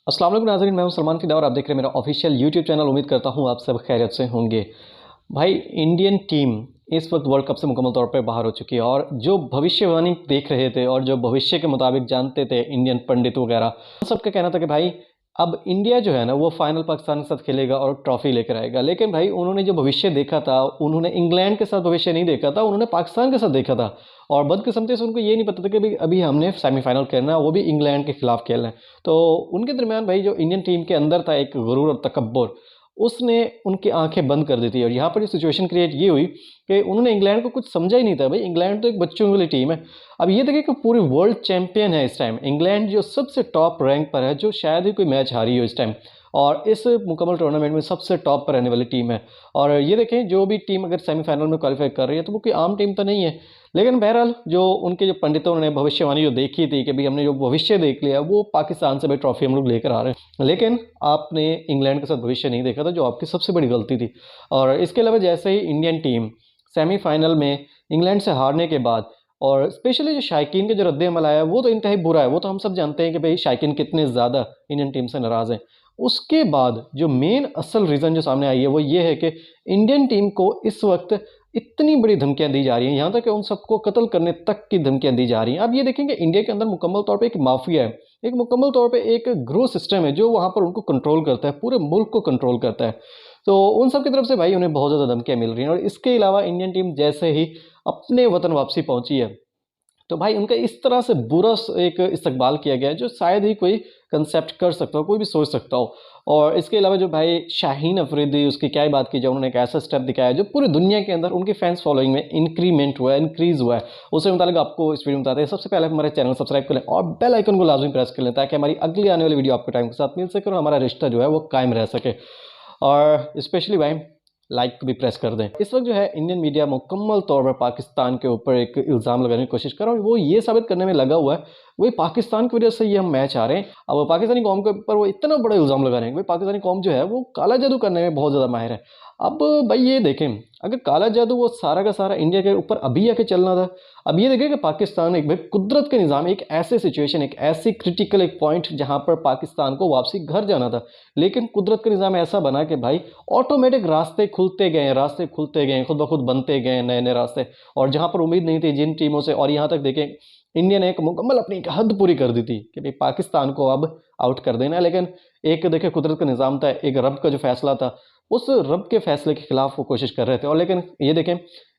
अस्सलाम वालेकुम नाज़रीन, मैं हूं सलमान फ़िदा और आप देख रहे हैं मेरा ऑफिशियल यूट्यूब चैनल। उम्मीद करता हूं आप सब खैरियत से होंगे। भाई, इंडियन टीम इस वक्त वर्ल्ड कप से मुकम्मल तौर पे बाहर हो चुकी है और जो भविष्यवाणी देख रहे थे और जो भविष्य के मुताबिक जानते थे इंडियन पंडित वगैरह, सबका कहना था कि भाई अब इंडिया जो है ना वो फाइनल पाकिस्तान के साथ खेलेगा और ट्रॉफी लेकर आएगा। लेकिन भाई उन्होंने जो भविष्य देखा था, उन्होंने इंग्लैंड के साथ भविष्य नहीं देखा था, उन्होंने पाकिस्तान के साथ देखा था। और बदकिस्मती से उनको ये नहीं पता था कि भाई अभी हमने सेमीफाइनल खेलना है, वो भी इंग्लैंड के खिलाफ खेलना है। तो उनके दरमियान भाई जो इंडियन टीम के अंदर था एक गुरूर और तकब्बुर, उसने उनकी आंखें बंद कर दी थी। और यहाँ पर जो सिचुएशन क्रिएट ये हुई कि उन्होंने इंग्लैंड को कुछ समझा ही नहीं था। भाई इंग्लैंड तो एक बच्चों वाली टीम है। अब ये देखिए कि पूरी वर्ल्ड चैंपियन है इस टाइम इंग्लैंड, जो सबसे टॉप रैंक पर है, जो शायद ही कोई मैच हारी हो इस टाइम, और इस मुकम्मल टूर्नामेंट में सबसे टॉप पर रहने वाली टीम है। और ये देखें, जो भी टीम अगर सेमीफाइनल में क्वालिफाई कर रही है तो वो कोई आम टीम तो नहीं है। लेकिन बहरहाल जो उनके जो पंडितों ने भविष्यवाणी जो देखी थी कि भाई हमने जो भविष्य देख लिया, वो पाकिस्तान से भाई ट्रॉफी हम लोग लेकर आ रहे हैं। लेकिन आपने इंग्लैंड के साथ भविष्य नहीं देखा था, जो आपकी सबसे बड़ी गलती थी। और इसके अलावा जैसे ही इंडियन टीम सेमीफाइनल में इंग्लैंड से हारने के बाद, और स्पेशली जो शायकीन के जो रद्द-ए-अमल आया, वो तो इंतहाई बुरा है। वो तो हम सब जानते हैं कि भाई शायकीन कितने ज़्यादा इंडियन टीम से नाराज़ हैं। उसके बाद जो मेन असल रीज़न जो सामने आई है वो ये है कि इंडियन टीम को इस वक्त इतनी बड़ी धमकियां दी जा रही हैं, यहाँ तक कि उन सबको कत्ल करने तक की धमकियां दी जा रही हैं। अब ये देखेंगे इंडिया के अंदर मुकम्मल तौर पे एक माफिया है, एक मुकम्मल तौर पे एक ग्रो सिस्टम है जो वहाँ पर उनको कंट्रोल करता है, पूरे मुल्क को कंट्रोल करता है। तो उन सब की तरफ से भाई उन्हें बहुत ज़्यादा धमकियां मिल रही हैं। और इसके अलावा इंडियन टीम जैसे ही अपने वतन वापसी पहुंची है, तो भाई उनका इस तरह से बुरा एक इस्तकबाल किया गया है जो शायद ही कोई कंसेप्ट कर सकता हो, कोई भी सोच सकता हो। और इसके अलावा जो भाई शाहीन अफरीदी, उसकी क्या ही बात की जाए, उन्होंने एक ऐसा स्टेप दिखाया जो पूरी दुनिया के अंदर उनकी फैंस फॉलोइंग में इंक्रीमेंट हुआ है, इंक्रीज़ हुआ है। उससे मुताबिक आपको इस वीडियो में बताते हैं। सबसे पहले हमारे चैनल सब्सक्राइब कर लें और बेल आइकन को लाजमी प्रेस कर लें, ताकि हमारी अगली आने वाली वीडियो आपको टाइम के साथ मिल सके और हमारा रिश्ता जो है वो कायम रह सके। और स्पेशली भाई लाइक भी प्रेस कर दें। इस वक्त जो है इंडियन मीडिया मुकम्मल तौर पर पाकिस्तान के ऊपर एक इल्ज़ाम लगाने की कोशिश कर रहा है, और वो ये साबित करने में लगा हुआ है वही पाकिस्तान की वजह से ये हम मैच आ रहे हैं। अब पाकिस्तानी कौम के ऊपर वो इतना बड़ा इल्ज़ाम लगा रहे हैं कि भाई पाकिस्तानी कौम जो है वो काला जादू करने में बहुत ज़्यादा माहिर है। अब भाई ये देखें, अगर काला जादू वो सारा का सारा इंडिया के ऊपर अभी आके चलना था। अब ये देखें कि पाकिस्तान एक भाई कुदरत के निज़ाम, एक ऐसे सिचुएशन, एक ऐसी क्रिटिकल एक पॉइंट जहाँ पर पाकिस्तान को वापसी घर जाना था, लेकिन कुदरत का निज़ाम ऐसा बना कि भाई ऑटोमेटिक रास्ते खुलते गए, रास्ते खुलते गए, खुद ब खुद बनते गए नए नए रास्ते। और जहाँ पर उम्मीद नहीं थी जिन टीमों से, और यहाँ तक देखें इंडिया ने एक मुकम्मल अपनी एक हद पूरी कर दी थी कि भाई पाकिस्तान को अब आउट कर देना है। लेकिन एक देखें कुदरत का निज़ाम था, एक रब का जो फैसला था, उस रब के फैसले के खिलाफ वो कोशिश कर रहे थे। और लेकिन ये देखें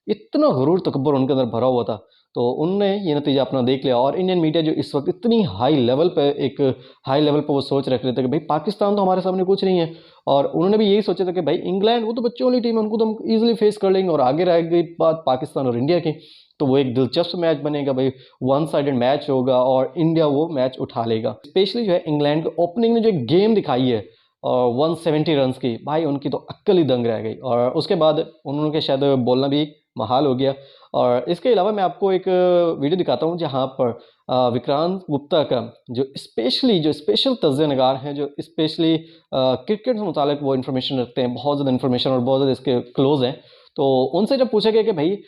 इतना गुरूर तकब्बुर उनके अंदर भरा हुआ था, तो उनने ये नतीजा अपना देख लिया। और इंडियन मीडिया जो इस वक्त इतनी हाई लेवल पे, एक हाई लेवल पे वो सोच रख रहे थे कि भाई पाकिस्तान तो हमारे सामने कुछ नहीं है। और उन्होंने भी यही सोचा था कि भाई इंग्लैंड वो तो बच्चों वाली टीम है, उनको तो हम ईजिली फेस कर लेंगे। और आगे रह गई बात पाकिस्तान और इंडिया की, तो वो एक दिलचस्प मैच बनेगा भाई, वन साइडेड मैच होगा और इंडिया वो मैच उठा लेगा। स्पेशली जो है इंग्लैंड को ओपनिंग ने जो एक गेम दिखाई है और 170 रन्स की, भाई उनकी तो अक्ल ही दंग रह गई। और उसके बाद उन्होंने शायद बोलना भी महाल हो गया। और इसके अलावा मैं आपको एक वीडियो दिखाता हूँ जहाँ पर विक्रांत गुप्ता का जो स्पेशल तज्ज़िया नगार हैं, जो स्पेशली क्रिकेट से मुतालिक वो इन्फॉर्मेशन रखते हैं, बहुत ज़्यादा इन्फॉर्मेशन और बहुत ज़्यादा इसके क्लोज हैं। तो उनसे जब पूछा गया कि भाई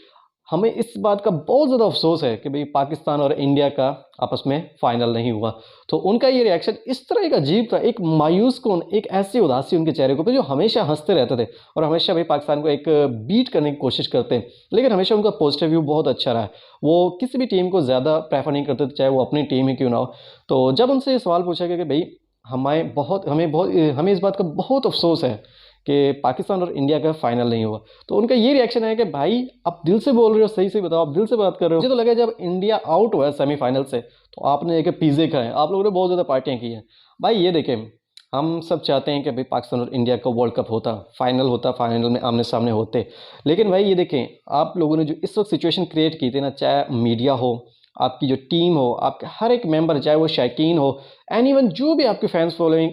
हमें इस बात का बहुत ज़्यादा अफसोस है कि भाई पाकिस्तान और इंडिया का आपस में फ़ाइनल नहीं हुआ, तो उनका ये रिएक्शन इस तरह एक अजीब था, एक मायूस कौन, एक ऐसी उदासी उनके चेहरे के ऊपर, जो हमेशा हंसते रहते थे और हमेशा भाई पाकिस्तान को एक बीट करने की कोशिश करते हैं। लेकिन हमेशा उनका पॉजिटिव व्यू बहुत अच्छा रहा है। वो किसी भी टीम को ज़्यादा प्रेफर नहीं करते थे, चाहे वो अपनी टीम ही क्यों ना हो। तो जब उनसे ये सवाल पूछा गया कि भाई हमें इस बात का बहुत अफसोस है कि पाकिस्तान और इंडिया का फाइनल नहीं हुआ, तो उनका ये रिएक्शन है कि भाई आप दिल से बोल रहे हो, सही से बताओ, आप दिल से बात कर रहे हो। मुझे तो लगा जब इंडिया आउट हुआ है सेमीफाइनल से, तो आपने एक पिज़्ज़े खाए, आप लोगों ने बहुत ज़्यादा पार्टियां की हैं। भाई ये देखें, हम सब चाहते हैं कि भाई पाकिस्तान और इंडिया का वर्ल्ड कप होता, फाइनल होता, फाइनल में आमने सामने होते। लेकिन भाई ये देखें, आप लोगों ने जो इस वक्त सिचुएशन क्रिएट की थी ना, चाहे मीडिया हो, आपकी जो टीम हो, आपके हर एक मेंबर, चाहे वो शायकीन हो, एनीवन, जो भी आपके फैंस फॉलोइंग,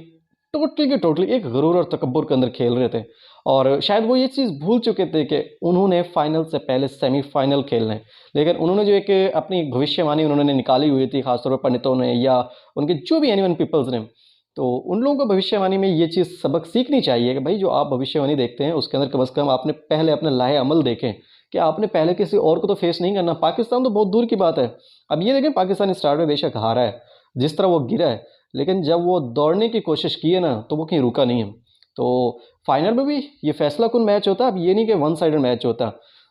टोटली के टोटली एक गुरूर और तकब्बुर के अंदर खेल रहे थे। और शायद वो ये चीज़ भूल चुके थे कि उन्होंने फाइनल से पहले सेमीफाइनल खेलना है। लेकिन उन्होंने जो एक अपनी भविष्यवाणी उन्होंने निकाली हुई थी, खासतौर पर पंडितों ने या उनके जो भी एनीवन पीपल्स ने, तो उन लोगों को भविष्यवाणी में ये चीज़ सबक सीखनी चाहिए कि भाई जो आप भविष्यवाणी देखते हैं उसके अंदर कम से कम आपने पहले अपना लाहे अमल देखें कि आपने पहले किसी और को तो फेस नहीं करना। पाकिस्तान तो बहुत दूर की बात है। अब ये देखें, पाकिस्तान स्टार्ट में बेशक हारा है, जिस तरह वो गिरा है, लेकिन जब वो दौड़ने की कोशिश की है ना, तो वो कहीं रुका नहीं है। तो फाइनल में भी ये फैसला कुन मैच होता, अब ये नहीं कि वन साइडेड मैच होता।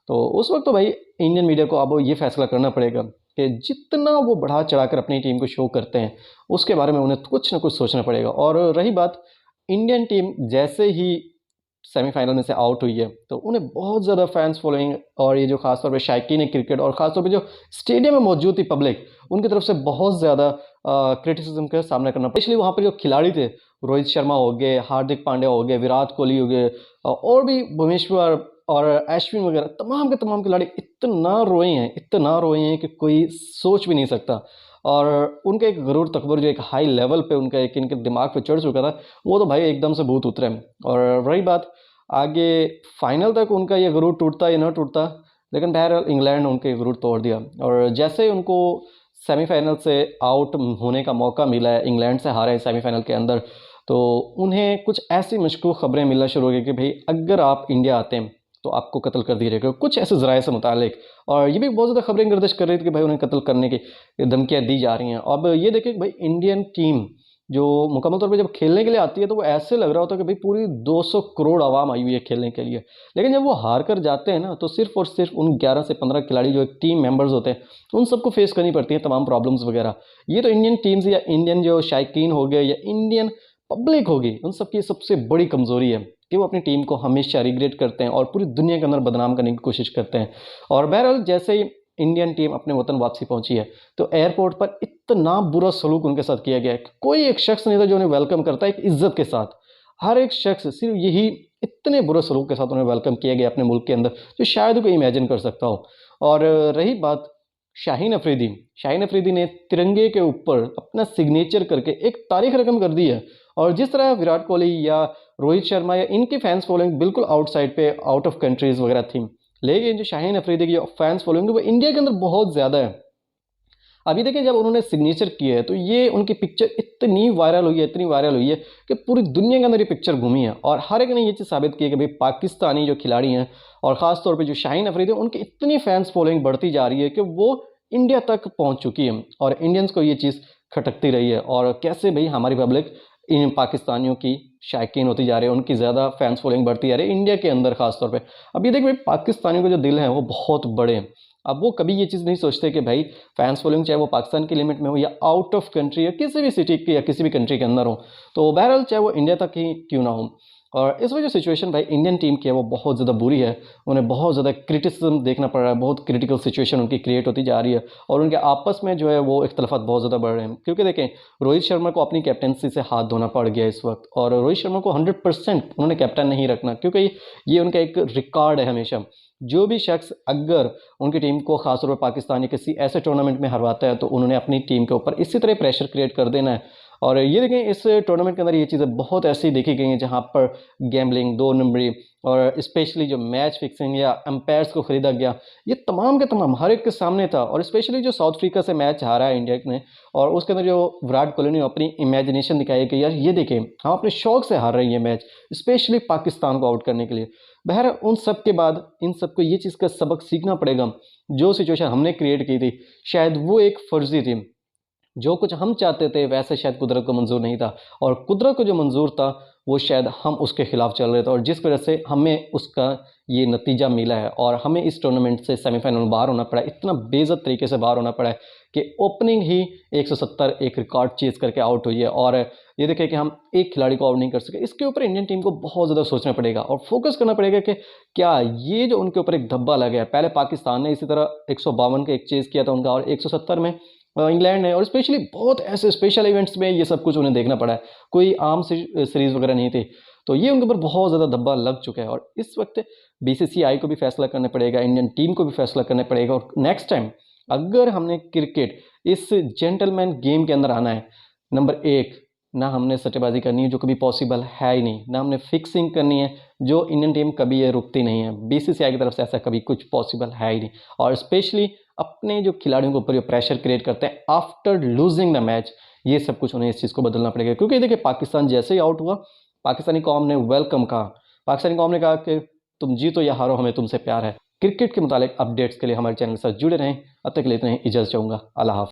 तो उस वक्त तो भाई इंडियन मीडिया को अब ये फैसला करना पड़ेगा कि जितना वो बढ़ा चढ़ाकर अपनी टीम को शो करते हैं, उसके बारे में उन्हें कुछ ना कुछ सोचना पड़ेगा। और रही बात इंडियन टीम जैसे ही सेमीफाइनल में से आउट हुई है, तो उन्हें बहुत ज़्यादा फैंस फॉलोइंग, और ये जो खासतौर पे शायकीन क्रिकेट और ख़ासतौर पे जो स्टेडियम में मौजूद थी पब्लिक, उनकी तरफ से बहुत ज़्यादा क्रिटिसिज्म का सामना करना पड़ा। इसलिए वहाँ पर जो खिलाड़ी थे, रोहित शर्मा हो गए, हार्दिक पांड्या हो गए, विराट कोहली हो गए, और भी भुवनेश्वर और अश्विन वगैरह तमाम के तमाम खिलाड़ी इतना रोए हैं कि कोई सोच भी नहीं सकता। और उनका एक गरूर तकबर जो एक हाई लेवल पे उनका एक इनके दिमाग पे चढ़ चुका था, वो तो भाई एकदम से भूत उतरे। और रही बात आगे फाइनल तक उनका ये गरूर टूटता या ना टूटता, लेकिन बहरहाल इंग्लैंड ने उनके गरूर तोड़ दिया। और जैसे ही उनको सेमीफाइनल से आउट होने का मौका मिला है, इंग्लैंड से हारे सेमीफाइनल के अंदर, तो उन्हें कुछ ऐसी मशकूक खबरें मिलना शुरू हो गई कि भाई अगर आप इंडिया आते हैं तो आपको कत्ल कर दिया जाएगा, कुछ ऐसे ज़राए से मुतालिक। और ये भी बहुत ज़्यादा खबरें गर्दिश कर रही थी कि भाई उन्हें कत्ल करने की धमकियाँ दी जा रही हैं। अब ये देखिए कि भाई इंडियन टीम जो मुकम्मल तौर पे जब खेलने के लिए आती है, तो वो ऐसे लग रहा होता है कि भाई पूरी 200 करोड़ आवाम आई हुई है खेलने के लिए। लेकिन जब वो हार कर जाते हैं ना, तो सिर्फ और सिर्फ उन 11 से 15 खिलाड़ी जो एक टीम मेंबर्स होते हैं, उन सबको फेस करनी पड़ती है तमाम प्रॉब्लम्स वगैरह। ये तो इंडियन टीम्स या इंडियन जो शायकीन हो गए या इंडियन पब्लिक होगी, उन सबकी सबसे बड़ी कमज़ोरी है कि वो अपनी टीम को हमेशा रिग्रेट करते हैं और पूरी दुनिया के अंदर बदनाम करने की कोशिश करते हैं। और बहरहाल जैसे ही इंडियन टीम अपने वतन वापसी पहुंची है, तो एयरपोर्ट पर इतना बुरा सलूक उनके साथ किया गया है, कोई एक शख्स नहीं था जो उन्हें वेलकम करता है एक इज्जत के साथ। हर एक शख्स सिर्फ यही इतने बुरे सलूक के साथ उन्हें वेलकम किया गया अपने मुल्क के अंदर, जो शायद कोई इमेजिन कर सकता हो। और रही बात शाहीन अफरीदी ने तिरंगे के ऊपर अपना सिग्नेचर करके एक तारीख रकम कर दी है। और जिस तरह विराट कोहली या रोहित शर्मा या इनकी फैंस फॉलोइंग बिल्कुल आउटसाइड पे आउट ऑफ कंट्रीज़ वगैरह थी, लेकिन जो शाहीन अफरीदी की फैंस फॉलोइंग है वो इंडिया के अंदर बहुत ज़्यादा है। अभी देखिए जब उन्होंने सिग्नेचर किया है, तो ये उनकी पिक्चर इतनी वायरल हुई है कि पूरी दुनिया के अंदर ये पिक्चर घूमी है। और हर एक ने ये चीज़ साबित की है कि भाई पाकिस्तानी जो खिलाड़ी हैं और ख़ास तौर पे जो शाहीन अफरीदी है, उनकी इतनी फैंस फॉलोइंग बढ़ती जा रही है कि वो इंडिया तक पहुंच चुकी है। और इंडियंस को ये चीज़ खटकती रही है, और कैसे भाई हमारी पब्लिक इन पाकिस्तानियों की शायकीन होती जा रही है, उनकी ज़्यादा फैंस फॉलोइंग बढ़ती जा रही है इंडिया के अंदर ख़ास तौर पे। अब ये देखिए भाई पाकिस्तानियों के जो दिल हैं वो बहुत बड़े हैं। अब वो कभी ये चीज़ नहीं सोचते कि भाई फैंस फॉलोइंग चाहे वो पाकिस्तान की लिमिट में हो या आउट ऑफ कंट्री या किसी भी सिटी की या किसी भी कंट्री के अंदर हो, तो बहरहाल चाहे वो इंडिया तक ही क्यों ना हो। और इस वजह सिचुएशन भाई इंडियन टीम की है वो बहुत ज़्यादा बुरी है। उन्हें बहुत ज़्यादा क्रिटिसिज्म देखना पड़ रहा है, बहुत क्रिटिकल सिचुएशन उनकी क्रिएट होती जा रही है, और उनके आपस में जो है वो इख्तलाफात बहुत ज़्यादा बढ़ रहे हैं। क्योंकि देखें रोहित शर्मा को अपनी कैप्टनसी से हाथ धोना पड़ गया इस वक्त, और रोहित शर्मा को 100% उन्होंने कैप्टन नहीं रखना, क्योंकि ये उनका एक रिकॉर्ड है हमेशा। जो भी शख्स अगर उनकी टीम को खासतौर पर पाकिस्तान या किसी ऐसे टूर्नामेंट में हरवाता है, तो उन्होंने अपनी टीम के ऊपर इसी तरह प्रेशर क्रिएट कर देना है। और ये देखें इस टूर्नामेंट के अंदर ये चीज़ें बहुत ऐसी देखी गई हैं जहाँ पर गैम्बलिंग, दो नंबरी, और स्पेशली जो मैच फिक्सिंग या अंपायर्स को ख़रीदा गया, ये तमाम के तमाम हर एक के सामने था। और स्पेशली जो साउथ अफ्रीका से मैच हारा है इंडिया ने, और उसके अंदर जो विराट कोहली ने अपनी इमेजिनेशन दिखाई कि यार ये देखें हम अपने शौक से हार रहे हैं ये मैच, स्पेशली पाकिस्तान को आउट करने के लिए। बहर उन सब के बाद इन सबको ये चीज़ का सबक सीखना पड़ेगा, जो सिचुएशन हमने क्रिएट की थी शायद वो एक फ़र्ज़ी थी। जो कुछ हम चाहते थे वैसे शायद कुदरत को मंजूर नहीं था, और कुदरत को जो मंजूर था वो शायद हम उसके खिलाफ चल रहे थे, और जिस वजह से हमें उसका ये नतीजा मिला है और हमें इस टूर्नामेंट से सेमीफाइनल में बाहर होना पड़ा है। इतना बेइज्जत तरीके से बाहर होना पड़ा है कि ओपनिंग ही 170 एक रिकॉर्ड चेज़ करके आउट हुई है, और ये देखिए कि हम एक खिलाड़ी को आउट नहीं कर सके। इसके ऊपर इंडियन टीम को बहुत ज़्यादा सोचना पड़ेगा और फोकस करना पड़ेगा कि क्या ये जो उनके ऊपर एक धब्बा लगा है, पहले पाकिस्तान ने इसी तरह 152 का एक चेज़ किया था उनका, और 170 में इंग्लैंड ने, और स्पेशली बहुत ऐसे स्पेशल इवेंट्स में ये सब कुछ उन्हें देखना पड़ा है, कोई आम सीरीज़ वगैरह नहीं थी। तो ये उनके ऊपर बहुत ज़्यादा धब्बा लग चुका है, और इस वक्त बीसीसीआई को भी फैसला करना पड़ेगा, इंडियन टीम को भी फैसला करना पड़ेगा। और नेक्स्ट टाइम अगर हमने क्रिकेट इस जेंटलमैन गेम के अंदर आना है, नंबर एक, ना हमने सट्टेबाजी करनी है जो कभी पॉसिबल है ही नहीं, ना हमने फिक्सिंग करनी है जो इंडियन टीम कभी ये रुकती नहीं है, बीसीसीआई की तरफ से ऐसा कभी कुछ पॉसिबल है ही नहीं। और स्पेशली अपने जो खिलाड़ियों के ऊपर जो प्रेशर क्रिएट करते हैं आफ्टर लूजिंग द मैच, ये सब कुछ उन्हें इस चीज़ को बदलना पड़ेगा। क्योंकि देखिए पाकिस्तान जैसे ही आउट हुआ, पाकिस्तानी कौम ने वेलकम कहा, पाकिस्तानी कौम ने कहा कि तुम जीतो या हारो हमें तुमसे प्यार है। क्रिकेट के मुतालिक अपडेट्स के लिए हमारे चैनल के साथ जुड़े रहें। अब तक के लिए इतना ही, इजाज़त चाहूँगा। अल्लाह हाफ़िज़।